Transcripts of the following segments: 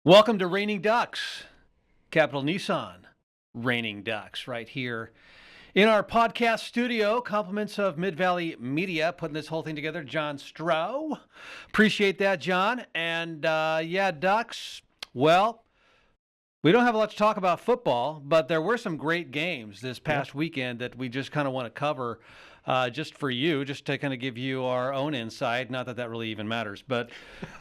Welcome to Raining Ducks, Capital Nissan Raining Ducks, right here in our podcast studio. Compliments of Mid-Valley Media putting this whole thing together. John Stroh. Appreciate that, John. And Ducks, well, we don't have a lot to talk about football, but there were some great games this past weekend that we just kind of want to cover just for you, just to kind of give you our own insight. Not that that really even matters, but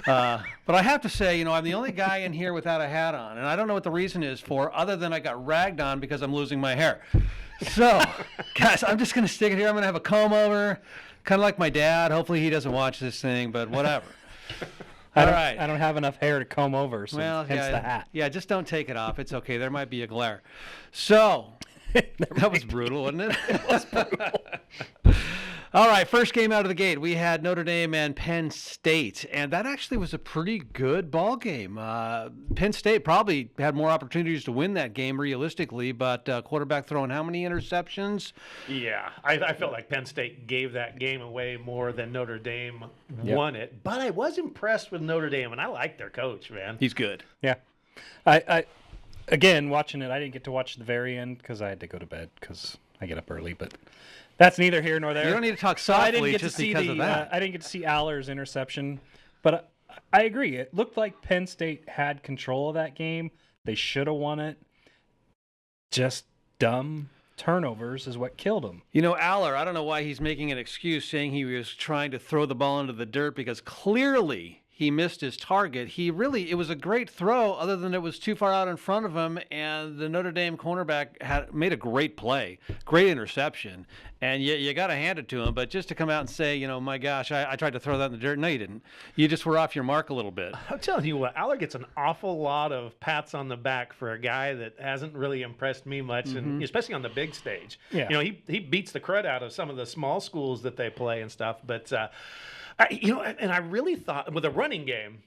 I have to say, I'm the only guy in here without a hat on, and I don't know what the reason is for, other than I got ragged on because I'm losing my hair. So, guys, I'm just going to stick it here. I'm going to have a comb over, kind of like my dad. Hopefully he doesn't watch this thing, but whatever. All right. I don't have enough hair to comb over, so hence the hat. Yeah, just don't take it off. It's okay. There might be a glare. So, that was brutal, wasn't it? It was brutal. All right, first game out of the gate, we had Notre Dame and Penn State, and that actually was a pretty good ball game. Penn State probably had more opportunities to win that game realistically, but quarterback throwing how many interceptions? Yeah, I felt like Penn State gave that game away more than Notre Dame won it. But I was impressed with Notre Dame, and I like their coach, man. He's good. Yeah. I again, watching it, I didn't get to watch the very end because I had to go to bed because I get up early, but that's neither here nor there. You don't need to talk softly just because of that. I didn't get to see Aller's interception, but I agree. It looked like Penn State had control of that game. They should have won it. Just dumb turnovers is what killed them. Aller, I don't know why he's making an excuse saying he was trying to throw the ball into the dirt, because clearly he missed his target. It was a great throw, other than it was too far out in front of him, and the Notre Dame cornerback made a great play, great interception, and you got to hand it to him. But just to come out and say, my gosh, I tried to throw that in the dirt. No, you didn't. You just were off your mark a little bit. I'm telling you what, Aller gets an awful lot of pats on the back for a guy that hasn't really impressed me much, and especially on the big stage. Yeah. He beats the crud out of some of the small schools that they play and stuff, but I really thought with a running game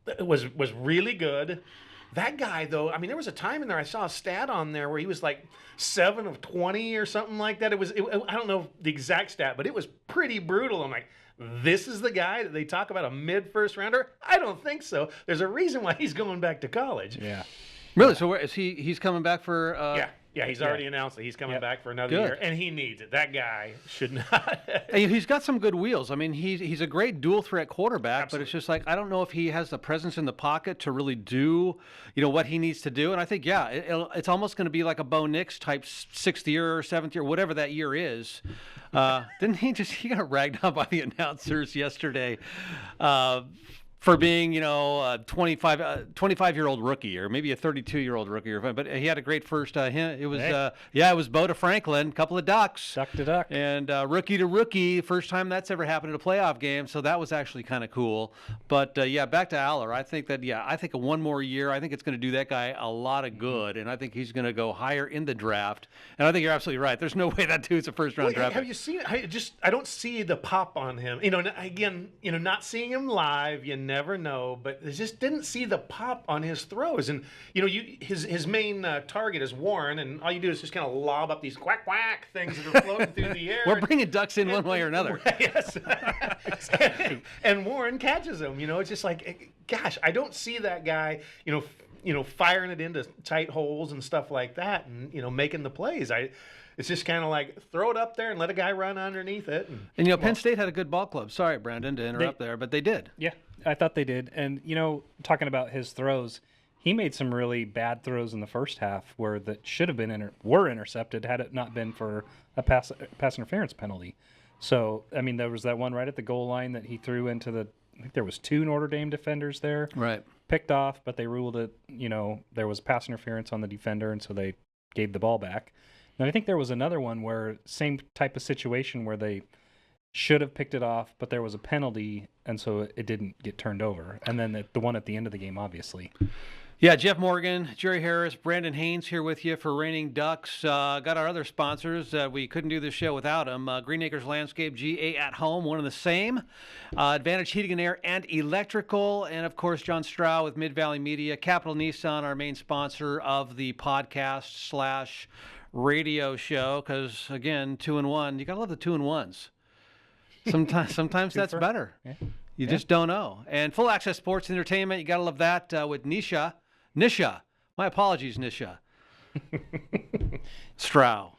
it was really good. That guy, though, there was a time in there I saw a stat on there where he was like 7 of 20 or something like that. I don't know the exact stat, but it was pretty brutal. I'm like, this is the guy that they talk about, a mid-first rounder? I don't think so. There's a reason why he's going back to college. Yeah. Really? So where is he? He's coming back for? Yeah, he's already announced that he's coming back for another year, and he needs it. That guy should not. Hey, he's got some good wheels. He's a great dual threat quarterback, Absolutely. But it's just like, I don't know if he has the presence in the pocket to really do, what he needs to do. And I think, it's almost going to be like a Bo Nix type 6th year or 7th year, whatever that year is. Didn't he got ragged on by the announcers yesterday for being, a 25-year-old rookie, or maybe a 32-year-old rookie, but he had a great first. It was Bo to Franklin, couple of ducks, Duck to duck, and rookie to rookie, first time that's ever happened in a playoff game. So that was actually kind of cool. But back to Aller. I think one more year, I think it's going to do that guy a lot of good, and I think he's going to go higher in the draft. And I think you're absolutely right. There's no way that dude's a first-round draft. Have you seen it? I don't see the pop on him. Again, not seeing him live, never know, but I just didn't see the pop on his throws. And his main target is Warren, and all you do is just kind of lob up these quack quack things that are floating through the air. We're bringing ducks in one way or another. Yes. and Warren catches them. It's just like, gosh, I don't see that guy, firing it into tight holes and stuff like that, and making the plays. It's just kind of like, throw it up there and let a guy run underneath it. And Penn State had a good ball club. Sorry, Brandon, to interrupt there, but they did. Yeah, I thought they did. And, talking about his throws, he made some really bad throws in the first half that should have been were intercepted had it not been for a pass interference penalty. So, there was that one right at the goal line that he threw into I think there was 2 Notre Dame defenders there. Right. Picked off, but they ruled it, there was pass interference on the defender, and so they gave the ball back. And I think there was another one where same type of situation where they should have picked it off, but there was a penalty, and so it didn't get turned over. And then the one at the end of the game, obviously. Yeah, Jeff Morgan, Jerry Harris, Brandon Haynes here with you for Raining Ducks. Got our other sponsors. We couldn't do this show without them. Green Acres Landscape, GA at Home, one and the same. Advantage Heating and Air and Electrical. And, of course, John Stroh with Mid-Valley Media. Capital Nissan, our main sponsor of the podcast / radio show, because, again, 2-in-1. You got to love the 2-in-1s. Sometimes that's better. Yeah. You just don't know. And full access sports and entertainment, you got to love that with Nisha. My apologies, Nisha. Strow.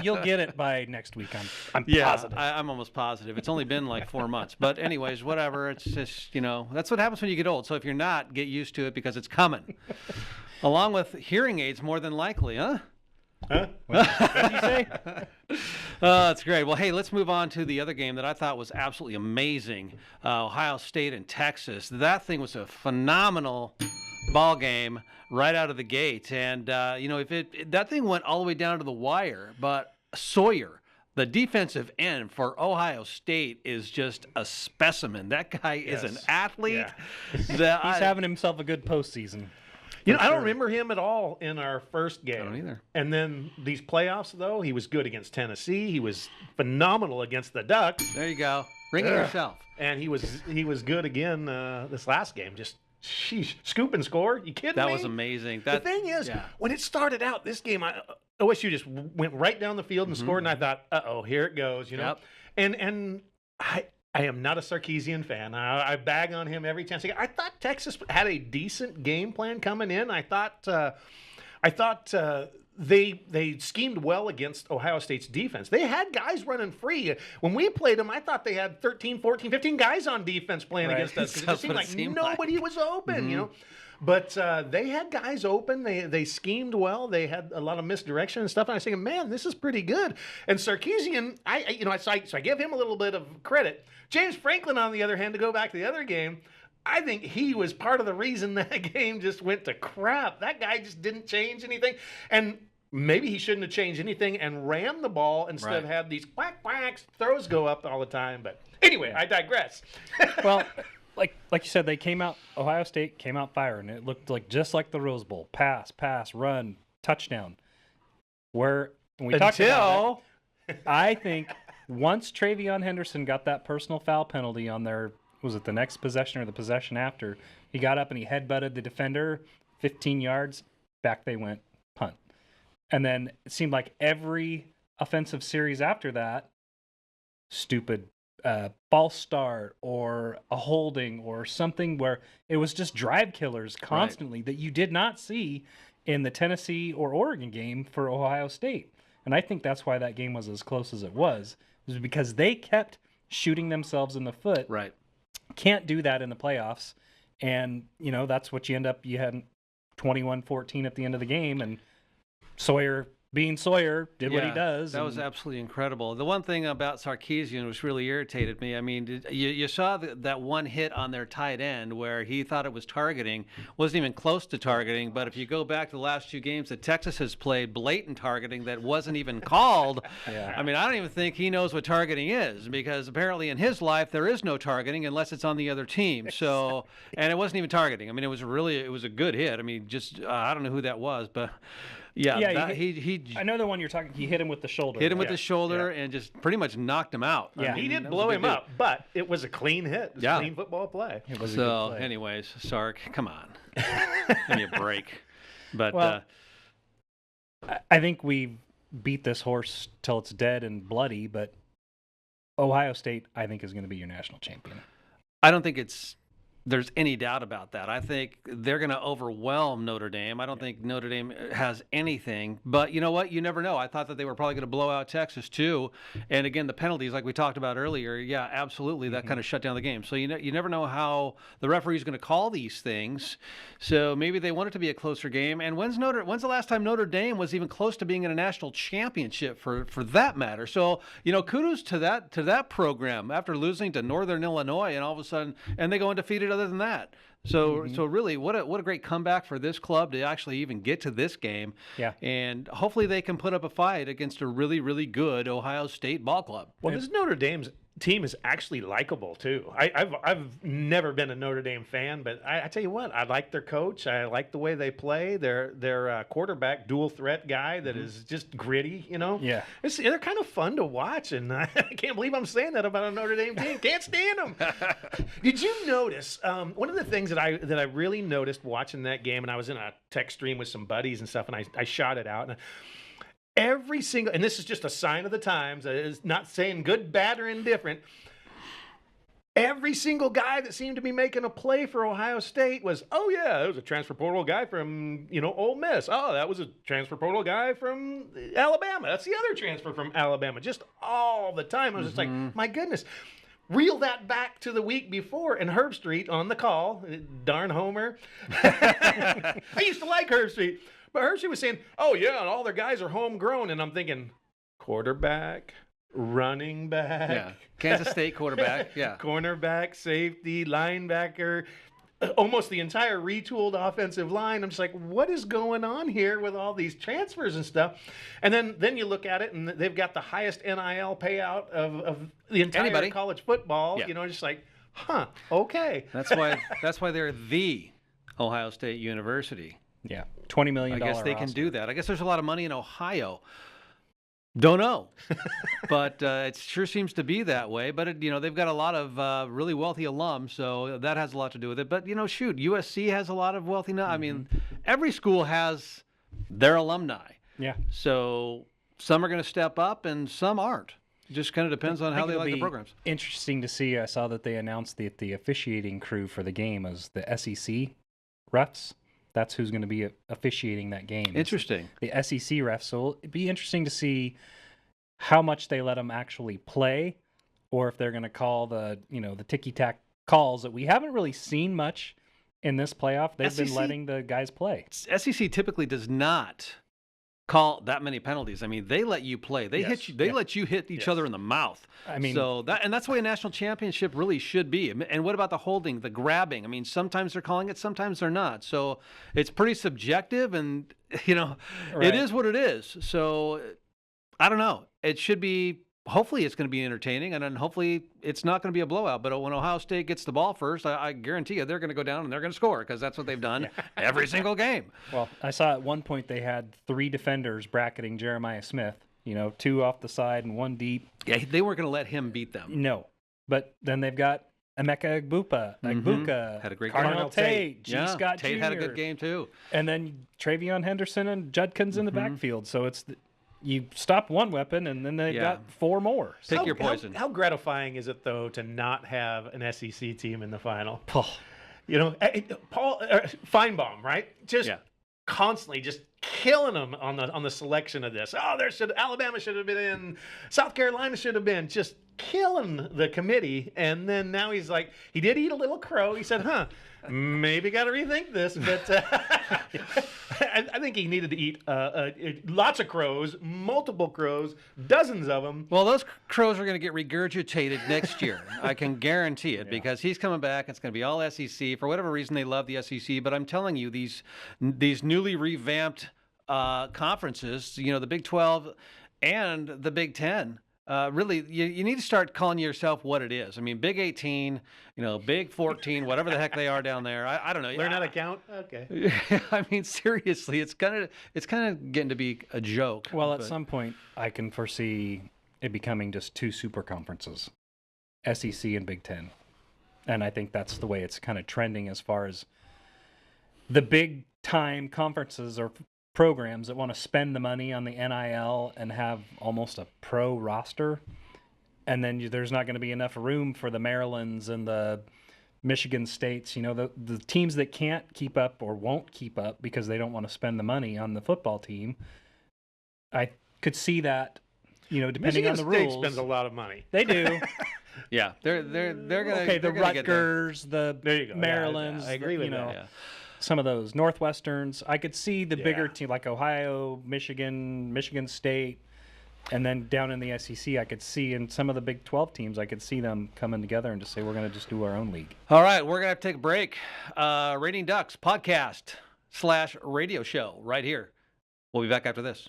You'll get it by next week. I'm Yeah, positive. I'm almost positive. It's only been like 4 months. But anyways, whatever. It's just, that's what happens when you get old. So if you're not, get used to it because it's coming. Along with hearing aids, more than likely, huh? Huh? What did you say? That's great. Well, hey, let's move on to the other game that I thought was absolutely amazing. Ohio State and Texas. That thing was a phenomenal ball game right out of the gate. And, if that thing went all the way down to the wire, but Sawyer, the defensive end for Ohio State, is just a specimen. That guy is an athlete. Yeah. He's having himself a good postseason. I don't remember him at all in our first game. I don't either. And then these playoffs, though, he was good against Tennessee. He was phenomenal against the Ducks. There you go. Ring it yourself. And he was good again this last game. Just, sheesh, scoop and score. You kidding me? That was amazing. The thing is, when it started out, this game, OSU just went right down the field and scored, and I thought, uh-oh, here it goes, Yep. And I am not a Sarkisian fan. I bag on him every chance I get. I thought Texas had a decent game plan coming in. I thought they schemed well against Ohio State's defense. They had guys running free. When we played them, I thought they had 13, 14, 15 guys on defense playing against us. 'Cause it just seemed like nobody was open, But they had guys open. They schemed well. They had a lot of misdirection and stuff. And I was thinking, man, this is pretty good. And Sarkisian, so I give him a little bit of credit. James Franklin, on the other hand, to go back to the other game, I think he was part of the reason that game just went to crap. That guy just didn't change anything. And maybe he shouldn't have changed anything and ran the ball instead of had these quacks, throws go up all the time. But anyway, I digress. Well, like you said, Ohio State came out firing. It looked just like the Rose Bowl. Pass, run, touchdown. When we talked about it, I think once Travion Henderson got that personal foul penalty on was it the next possession or the possession after, he got up and he headbutted the defender 15 yards, back they went, punt. And then it seemed like every offensive series after that, stupid false start or a holding or something where it was just drive killers constantly that you did not see in the Tennessee or Oregon game for Ohio State. And I think that's why that game was as close as it was because they kept shooting themselves in the foot. Right. Can't do that in the playoffs. And, that's what you had 21-14 at the end of the game. And Sawyer, being Sawyer, did what he does. That was absolutely incredible. The one thing about Sarkisian which really irritated me, I mean, you saw that one hit on their tight end where he thought it was targeting, wasn't even close to targeting, but if you go back to the last 2 games that Texas has played, blatant targeting that wasn't even called. I mean, I don't even think he knows what targeting is because apparently in his life there is no targeting unless it's on the other team. So, and it wasn't even targeting. I mean, it was a good hit. I mean, just I don't know who that was, but he I know the one you're talking. He hit him with the shoulder. Hit him with the shoulder and just pretty much knocked him out. Yeah, he did blow him up, but it was a clean hit. It was a clean football play. It was a so, good play. anyways, Sark, come on, give me a break. But I think we beat this horse till it's dead and bloody. But Ohio State, I think, is going to be your national champion. I don't think there's any doubt about that. I think they're going to overwhelm Notre Dame. I don't think Notre Dame has anything. But you know what? You never know. I thought that they were probably going to blow out Texas too. And again, the penalties, like we talked about earlier, yeah, absolutely, that kind of shut down the game. So you never know how the referee's going to call these things. So maybe they want it to be a closer game. And when's the last time Notre Dame was even close to being in a national championship for that matter? So kudos to that program after losing to Northern Illinois, and all of a sudden, and they go undefeated other than that. So really, what a great comeback for this club to actually even get to this game. Yeah. And hopefully they can put up a fight against a really, really good Ohio State ball club. Well, this Notre Dame's team is actually likable too. I've never been a Notre Dame fan, but I tell you what, I like their coach. I like the way they play. Their quarterback, dual threat guy that is just gritty. Yeah, they're kind of fun to watch, and I can't believe I'm saying that about a Notre Dame team. Can't stand them. Did you notice one of the things that I really noticed watching that game? And I was in a tech stream with some buddies and stuff, and I shot it out. And every single, and this is just a sign of the times, it's not saying good, bad, or indifferent. every single guy that seemed to be making a play for Ohio State was, oh yeah, that was a transfer portal guy from, Ole Miss. Oh, that was a transfer portal guy from Alabama. That's the other transfer from Alabama. Just all the time. I was just like, my goodness. Reel that back to the week before, and Herb Street on the call, darn Homer. I used to like Herb Street, but Herb Street was saying, oh yeah, and all their guys are homegrown, and I'm thinking, quarterback, running back. Yeah. Kansas State quarterback. Yeah. Cornerback, safety, linebacker, almost the entire retooled offensive line. I'm just like, what is going on here with all these transfers and stuff? And then you look at it, and they've got the highest NIL payout of the entire college football. Yeah. Just like, okay. That's why they're the Ohio State University. Yeah, $20 million. I guess they can do that. I guess there's a lot of money in Ohio. Don't know, but it sure seems to be that way. But they've got a lot of really wealthy alums, so that has a lot to do with it. But shoot, USC has a lot of wealthy. I mean, every school has their alumni. Yeah. So some are going to step up, and some aren't. It just kind of depends on how they like the programs. Interesting to see. I saw that they announced that the officiating crew for the game as the SEC refs. That's who's going to be officiating that game. Interesting. The SEC refs. So it'd be interesting to see how much they let them actually play, or if they're going to call the ticky-tack calls that we haven't really seen much in this playoff. They've been letting the guys play. SEC typically does not call that many penalties. I mean, they let you play. They hit you. They let you hit each other in the mouth. I mean, that's the way a national championship really should be. And what about the holding, the grabbing? I mean, sometimes they're calling it, sometimes they're not. So it's pretty subjective, and it is what it is. So I don't know. It should be. Hopefully it's going to be entertaining, and then hopefully it's not going to be a blowout. But when Ohio State gets the ball first, I guarantee you they're going to go down and they're going to score, because that's what they've done every single game. Well, I saw at one point they had 3 defenders bracketing Jeremiah Smith, 2 off the side and 1 deep. Yeah, they weren't going to let him beat them. No. But then they've got Emeka Egbuka, had a great Carnell game. Tate, G. Scott Tate Jr. had a good game too. And then Travion Henderson and Judkins in the backfield. So it's you stop one weapon, and then they've got 4 more. Pick your poison. How gratifying is it, though, to not have an SEC team in the final? Oh. Paul Feinbaum, right? Just constantly just killing them on the selection of this. Oh, Alabama should have been in. South Carolina should have been. Just killing the committee. And then now he's like, he did eat a little crow. He said, maybe got to rethink this. But I think he needed to eat lots of crows, multiple crows, dozens of them. Well, those crows are going to get regurgitated next year. I can guarantee it, because he's coming back. It's going to be all SEC. For whatever reason, they love the SEC. But I'm telling you, these newly revamped conferences, the Big 12 and the Big 10, really, you need to start calling yourself what it is. I mean, Big 18, Big 14, whatever the heck they are down there. I don't know. Learn how to count? Okay. I mean, seriously, it's kind of getting to be a joke. Well, at some point, I can foresee it becoming just 2 super conferences, SEC and Big 10. And I think that's the way it's kind of trending as far as the big time conferences or programs that want to spend the money on the NIL and have almost a pro roster, and then there's not going to be enough room for the Marylands and the Michigan States, the teams that can't keep up or won't keep up because they don't want to spend the money on the football team. I could see that, depending Michigan on the State rules. spends a lot of money. They do. Yeah, they're gonna. Okay, the they're gonna get there. Rutgers, the There you go. Marylands. I agree with that. Yeah. Some of those Northwesterns. I could see the bigger team like Ohio, Michigan State, and then down in the SEC, I could see in some of the Big 12 teams, I could see them coming together and just say we're going to just do our own league. All right, we're gonna have to take a break. Raining Ducks podcast/radio show right here. We'll be back after this.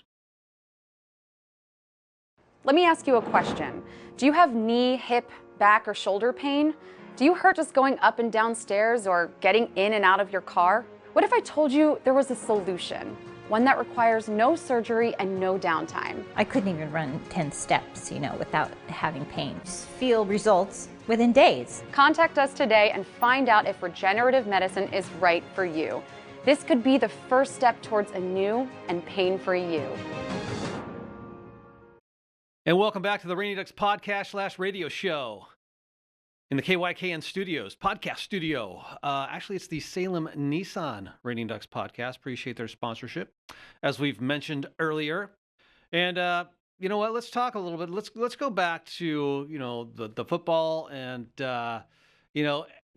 Let me ask you a question. Do you have knee, hip, back, or shoulder pain? Do you hurt just going up and down stairs or getting in and out of your car? What if I told you there was a solution? One that requires no surgery and no downtime. I couldn't even run 10 steps, without having pain. Just feel results within days. Contact us today and find out if regenerative medicine is right for you. This could be the first step towards a new and pain-free you. And welcome back to the Raining Ducks podcast/radio show. in the KYKN studios, podcast studio. Actually, it's the Salem Nissan Raining Ducks podcast. Appreciate their sponsorship, as we've mentioned earlier. And you know what? Let's talk a little bit. Let's go back to the football and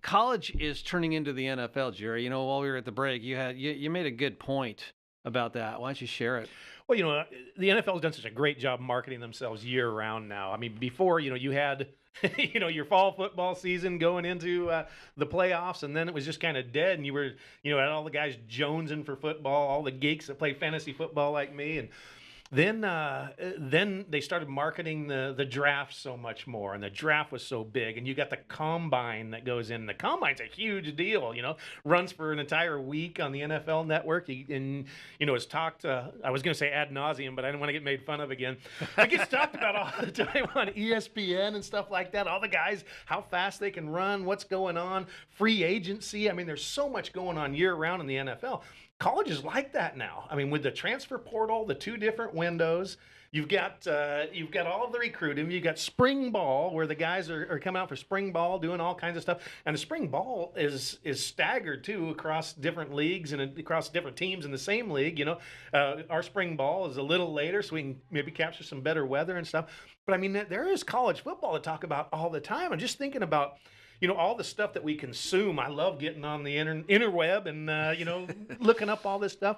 college is turning into the NFL. Jerry, while we were at the break, you made a good point about that. Why don't you share it? Well, the NFL has done such a great job marketing themselves year round now. I mean, before, you had, your fall football season going into the playoffs, and then it was just kind of dead. And you were, had all the guys jonesing for football, all the geeks that play fantasy football like me. And then they started marketing the draft so much more, and the draft was so big, and you got the combine that goes in. The combine's a huge deal, runs for an entire week on the NFL Network, and it's talked. I was going to say ad nauseum, but I didn't want to get made fun of again. It gets talked about all the time on ESPN and stuff like that. All the guys, how fast they can run, what's going on, free agency. I mean, there's so much going on year round in the NFL. College is like that now. I mean, with the transfer portal, the 2 different windows, you've got all of the recruiting. You've got spring ball, where the guys are coming out for spring ball, doing all kinds of stuff. And the spring ball is staggered too across different leagues and across different teams in the same league. Our spring ball is a little later, so we can maybe capture some better weather and stuff. But I mean, there is college football to talk about all the time. I'm just thinking about all the stuff that we consume. I love getting on the interweb and, looking up all this stuff.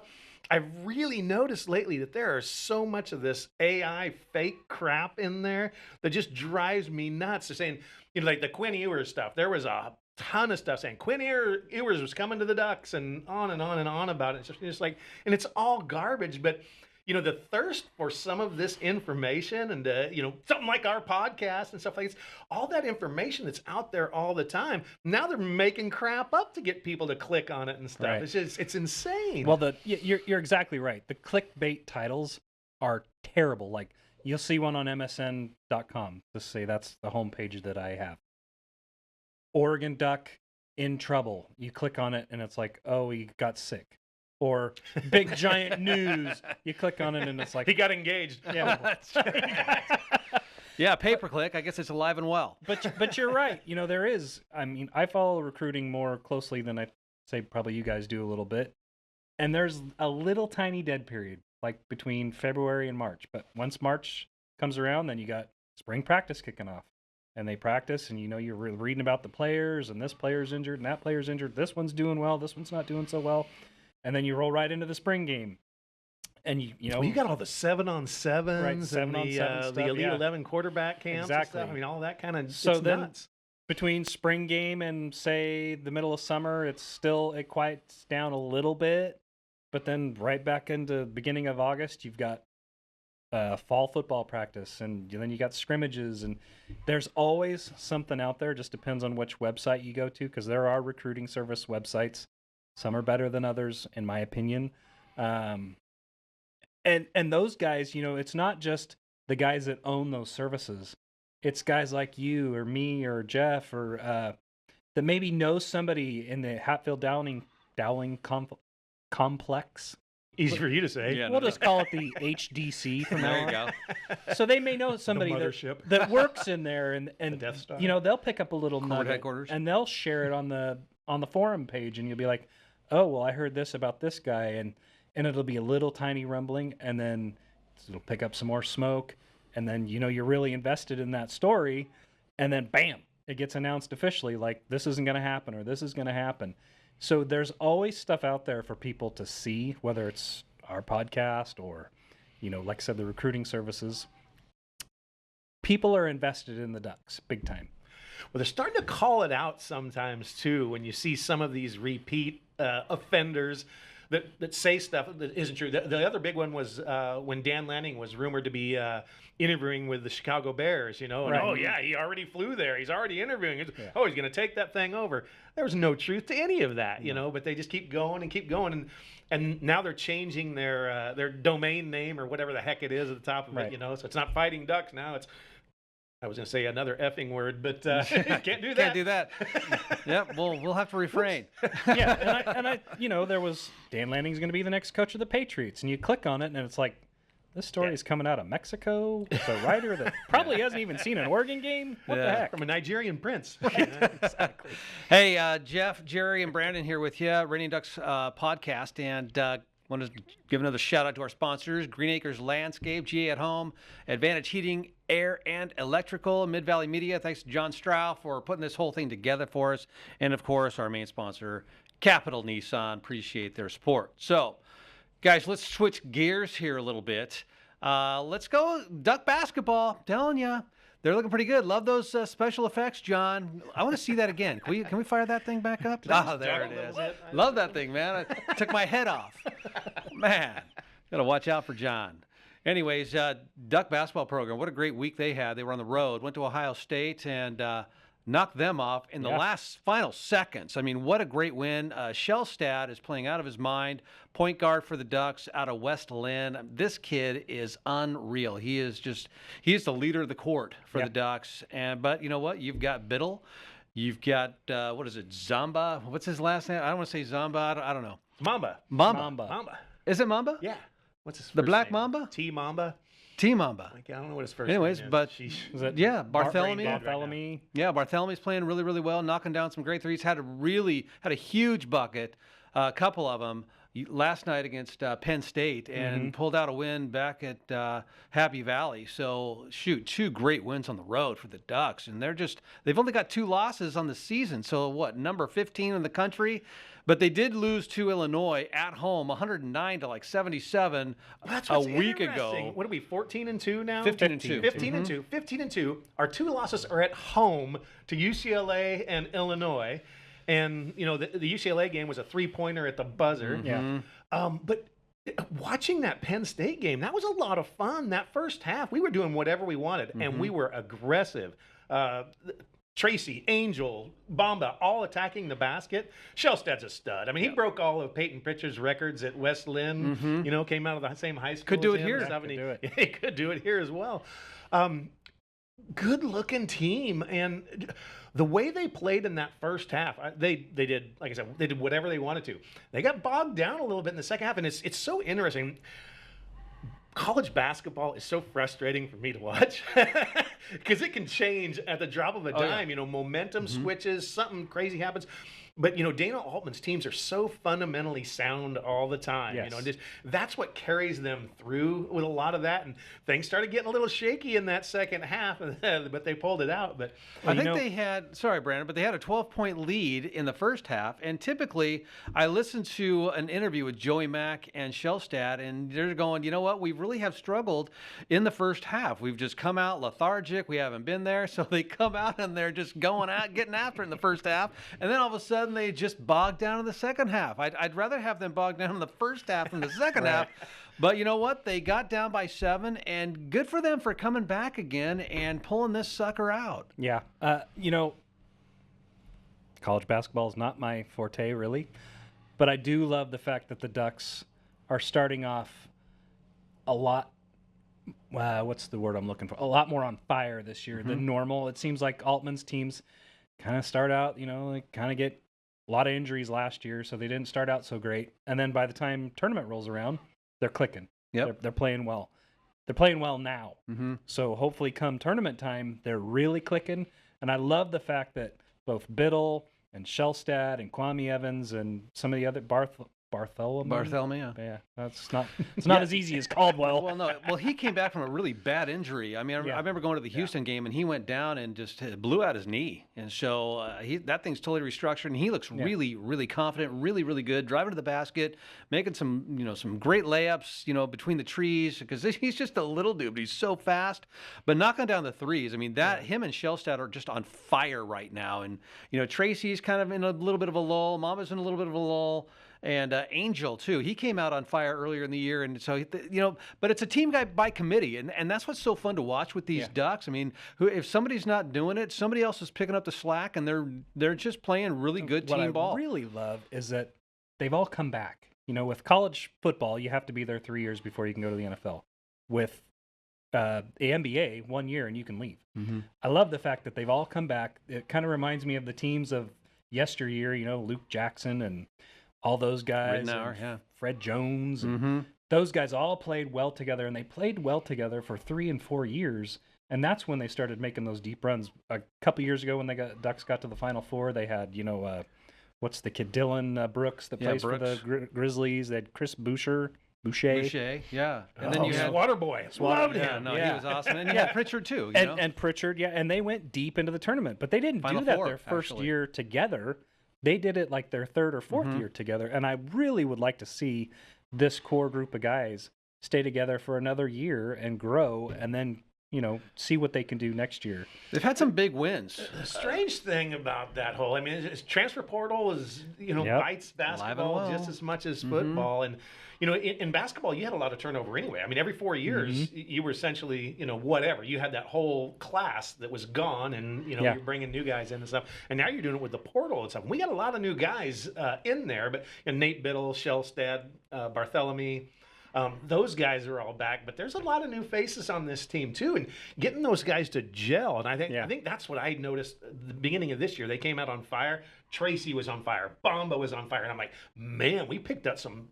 I've really noticed lately that there is so much of this AI fake crap in there that just drives me nuts. They're saying, like the Quinn Ewers stuff. There was a ton of stuff saying Quinn Ewers was coming to the Ducks and on and on and on about it. It's just like, and it's all garbage, but the thirst for some of this information and, something like our podcast and stuff like this, all that information that's out there all the time, now they're making crap up to get people to click on it and stuff. Right. It's insane. Well, you're exactly right. The clickbait titles are terrible. Like, you'll see one on MSN.com. Let's say that's the homepage that I have. Oregon Duck in trouble. You click on it and it's like, oh, he got sick. Or big giant news. You click on it and it's like, he got engaged. Yeah, That's right. Yeah, pay-per-click. I guess it's alive and well. But you're right. There is. I mean, I follow recruiting more closely than I say probably you guys do a little bit. And there's a little tiny dead period, like between February and March. But once March comes around, then you got spring practice kicking off. And they practice, and you're reading about the players, and this player's injured, and that player's injured. This one's doing well, this one's not doing so well. And then you roll right into the spring game, and you got all the 7-on-7s, right, and 7-on-7 the Elite yeah. 11 quarterback camps, Exactly. And stuff. I mean, all that kind of. So it's then, nuts. between spring game and say the middle of summer, it quiets down a little bit, but then right back into beginning of August, you've got fall football practice, and then you got scrimmages, and there's always something out there. Just depends on which website you go to, because there are recruiting service websites. Some are better than others, in my opinion. And those guys, it's not just the guys that own those services. It's guys like you or me or Jeff or that maybe know somebody in the Hatfield-Dowling complex. Easy for you to say. Yeah, We'll just call it the HDC from now There on. you go. So they may know somebody mothership. that works in there, and Death Star. they'll pick up a little Corporate nugget headquarters. and they'll share it on the forum page, and you'll be like, oh, well, I heard this about this guy, and it'll be a little tiny rumbling, and then it'll pick up some more smoke, and then you're really invested in that story, and then bam, it gets announced officially, like this isn't going to happen or this is going to happen. So there's always stuff out there for people to see, whether it's our podcast or, like I said, the recruiting services. People are invested in the Ducks big time. Well, they're starting to call it out sometimes too when you see some of these repeat offenders that say stuff that isn't true. The other big one was when Dan Lanning was rumored to be interviewing with the Chicago Bears, and Right. oh yeah, he already flew there. He's already interviewing. Oh, he's going to take that thing over. There was no truth to any of that, but they just keep going and keep going. And now they're changing their domain name or whatever the heck it is at the top of Right. it, So it's not Fighting Ducks now. It's, I was going to say another effing word, but can't do that. Can't do that. Yep, we'll have to refrain. Yeah, and I there was Dan Lanning's going to be the next coach of the Patriots, and you click on it, and it's like, This story is coming out of Mexico with a writer that probably hasn't even seen an Oregon game. What the heck? From a Nigerian prince. Exactly. Hey, Jeff, Jerry, and Brandon here with you, Raining Ducks podcast, and want to give another shout out to our sponsors: Green Acres Landscape, GA at Home, Advantage Heating, Air and Electrical, Mid Valley Media. Thanks to John Strow for putting this whole thing together for us, and of course our main sponsor, Capital Nissan. Appreciate their support. So, guys, let's switch gears here a little bit. Let's go Duck basketball. I'm telling you, they're looking pretty good. Love those special effects, John. I want to see that again. Can we fire that thing back up? Oh, there it is. Love that thing, man. I took my head off. Man, gotta watch out for John. Anyways, Duck basketball program. What a great week they had. They were on the road, went to Ohio State, and knocked them off in the last final seconds. I mean, what a great win. Shellstad is playing out of his mind. Point guard for the Ducks out of West Lynn. This kid is unreal. He is the leader of the court for the Ducks. But you know what? You've got Biddle. You've got, what is it, Zamba? What's his last name? I don't want to say Zamba. I don't know. Mamba. Is it Mamba? Yeah. What's his first The Black name? Mamba? T Mamba. T Mamba. Like, I don't know what his first Anyways, name is. but Was it Bartholomew. Bartholomew. Yeah, Bartholomew's playing really, really well, knocking down some great threes. Had a huge bucket, a couple of them last night against Penn State, and pulled out a win back at Happy Valley. So two great wins on the road for the Ducks, and they've only got 2 losses on the season. So what, number 15 in the country? But they did lose to Illinois at home, 109 to 77 a week ago. What are we, 14-2 now? 15-2. 15-2. 15-2. Our 2 losses are at home to UCLA and Illinois. And, you know, the UCLA game was a 3-pointer at the buzzer. Yeah. But watching that Penn State game, that was a lot of fun. That first half, we were doing whatever we wanted, and we were aggressive. Tracy, Angel, Bamba, all attacking the basket. Shellstad's a stud. I mean, he broke all of Peyton Pritchard's records at West Lynn. You know, came out of the same high school. Could do as it him here. and stuff, and Could do it. he could do it here as well. Good-looking team, and the way they played in that first half, they did, like I said, they did whatever they wanted to. They got bogged down a little bit in the second half, and it's so interesting. College basketball is so frustrating for me to watch because it can change at the drop of a dime. Yeah. You know, momentum switches, something crazy happens. But, you know, Dana Altman's teams are so fundamentally sound all the time. Yes. You know, that's what carries them through with a lot of that. And things started getting a little shaky in that second half, but they pulled it out. But I think they had, sorry, Brandon, but they had a 12-point lead in the first half. And typically, I listened to an interview with Joey Mack and Shellstad, and they're going, you know what, we really have struggled in the first half. We've just come out lethargic. We haven't been there. So they come out and they're just going out, getting after it in the first half. And then all of a sudden, they just bogged down in the second half. I'd rather have them bogged down in the first half than the second half. But you know what? They got down by 7, and good for them for coming back again and pulling this sucker out. Yeah. You know, college basketball is not my forte, really. But I do love the fact that the Ducks are starting off a lot, what's the word I'm looking for? A lot more on fire this year than normal. It seems like Altman's teams kind of start out, you know, like kind of get a lot of injuries last year, so they didn't start out so great. And then by the time tournament rolls around, they're clicking. Yep. They're playing well. They're playing well now. So hopefully come tournament time, they're really clicking. And I love the fact that both Biddle and Shellstad and Kwame Evans and some of the other Bartholomew. Yeah, that's not. It's not as easy as Caldwell. Well, no. Well, he came back from a really bad injury. I mean, I remember going to the Houston game, and he went down and just blew out his knee. And so that thing's totally restructured, and he looks really, really confident, really, really good, driving to the basket, making some great layups, between the trees, because he's just a little dude, but he's so fast. But knocking down the threes, I mean, him and Shellstad are just on fire right now. And Tracy's kind of in a little bit of a lull. Mama's in a little bit of a lull. And Angel, too. He came out on fire earlier in the year. And so, but it's a team guy by committee. And that's what's so fun to watch with these Ducks. I mean, if somebody's not doing it, somebody else is picking up the slack, and they're just playing really good team ball. What I really love is that they've all come back. With college football, you have to be there 3 years before you can go to the NFL. With the NBA, 1 year and you can leave. I love the fact that they've all come back. It kind of reminds me of the teams of yesteryear, Luke Jackson and all those guys, Ridenour, Fred Jones, and those guys all played well together, and they played well together for 3 and 4 years. And that's when they started making those deep runs. A couple years ago, when Ducks got to the Final Four, they had what's the kid, Dylan Brooks that plays for the Grizzlies. They had Chris Boucher, yeah. And then you had Water Boy. Loved him. Yeah, no, he was awesome. And you had Pritchard too. And Pritchard, and they went deep into the tournament, but they didn't Final do that Four, their first actually. year together. They did it like their third or fourth year together, and I really would like to see this core group of guys stay together for another year and grow, and then see what they can do next year. They've had some big wins. The strange thing about that whole, I mean, transfer portal is, bites basketball well. just as much as football. And, in basketball, you had a lot of turnover anyway. I mean, every 4 years, you were essentially, whatever. You had that whole class that was gone, and, you're bringing new guys in and stuff. And now you're doing it with the portal and stuff. We got a lot of new guys in there, but Nate Biddle, Shellstad, Bartholomew, those guys are all back, but there's a lot of new faces on this team too, and getting those guys to gel. And I think that's what I noticed at the beginning of this year. They came out on fire. Tracy was on fire. Bamba was on fire, and I'm like, man, we picked up some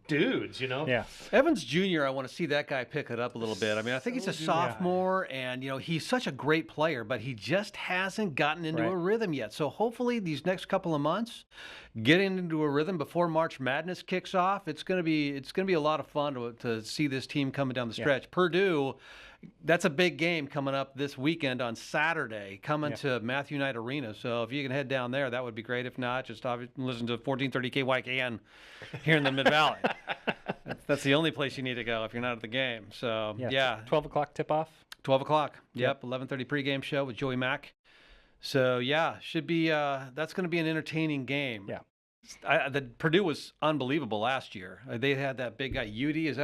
dudes, Yeah. Evans Jr., I want to see that guy pick it up a little bit. I mean, I think he's a sophomore, and, he's such a great player, but he just hasn't gotten into a rhythm yet. So hopefully these next couple of months, getting into a rhythm before March Madness kicks off, it's going to be a lot of fun to see this team coming down the stretch. Purdue, that's a big game coming up this weekend on Saturday, coming to Matthew Knight Arena. So if you can head down there, that would be great. If not, just listen to 1430 KYKN here in the Mid-Valley. That's the only place you need to go if you're not at the game. So, 12 o'clock tip-off. 12 o'clock. Yep, 11:30 pregame show with Joey Mack. So, should be that's going to be an entertaining game. Yeah. The Purdue was unbelievable last year. They had that big guy,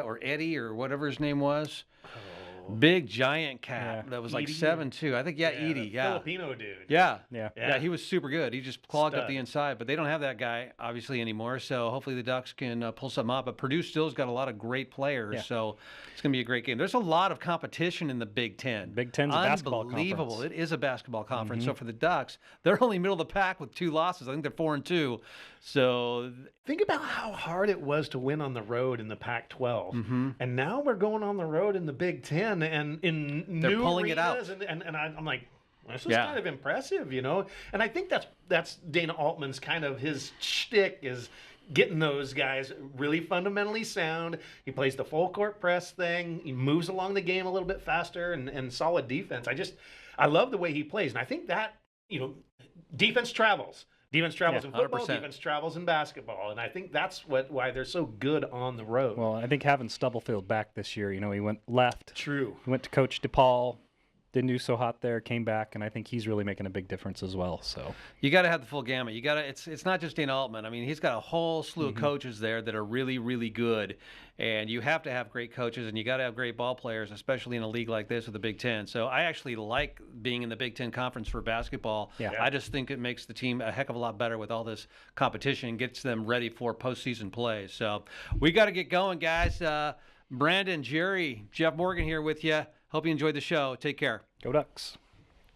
or Eddie, or whatever his name was. Big giant cat that was like 7'2". I think Edie, Filipino dude. Yeah, Yeah. he was super good. He just clogged up the inside, but they don't have that guy obviously anymore. So hopefully the Ducks can pull something up. But Purdue still's got a lot of great players, so it's going to be a great game. There's a lot of competition in the Big Ten. Big Ten's a basketball Unbelievable! conference. It is a basketball conference. So for the Ducks, they're only middle of the pack with 2 losses. I think they're 4-2. So think about how hard it was to win on the road in the Pac-12, and now we're going on the road in the Big Ten, and in they're new pulling it out. arenas, and I'm like, this is kind of impressive, And I think that's Dana Altman's kind of his shtick is getting those guys really fundamentally sound. He plays the full court press thing. He moves along the game a little bit faster and solid defense. I love the way he plays, and I think that defense travels. Defense travels in football, 100%. defense travels in basketball, and I think that's why they're so good on the road. Well, I think having Stubblefield back this year, he went left. True. He went to Coach DePaul, didn't do so hot there, came back, and I think he's really making a big difference as well. So you got to have the full gamut. You got to. It's not just Dana Altman. I mean, he's got a whole slew of coaches there that are really, really good, and you have to have great coaches, and you got to have great ball players, especially in a league like this with the Big Ten. So I actually like being in the Big Ten Conference for basketball. Yeah. I just think it makes the team a heck of a lot better with all this competition, gets them ready for postseason play. So we got to get going, guys. Brandon, Jerry, Jeff Morgan here with you. Hope you enjoyed the show. Take care. go Ducks.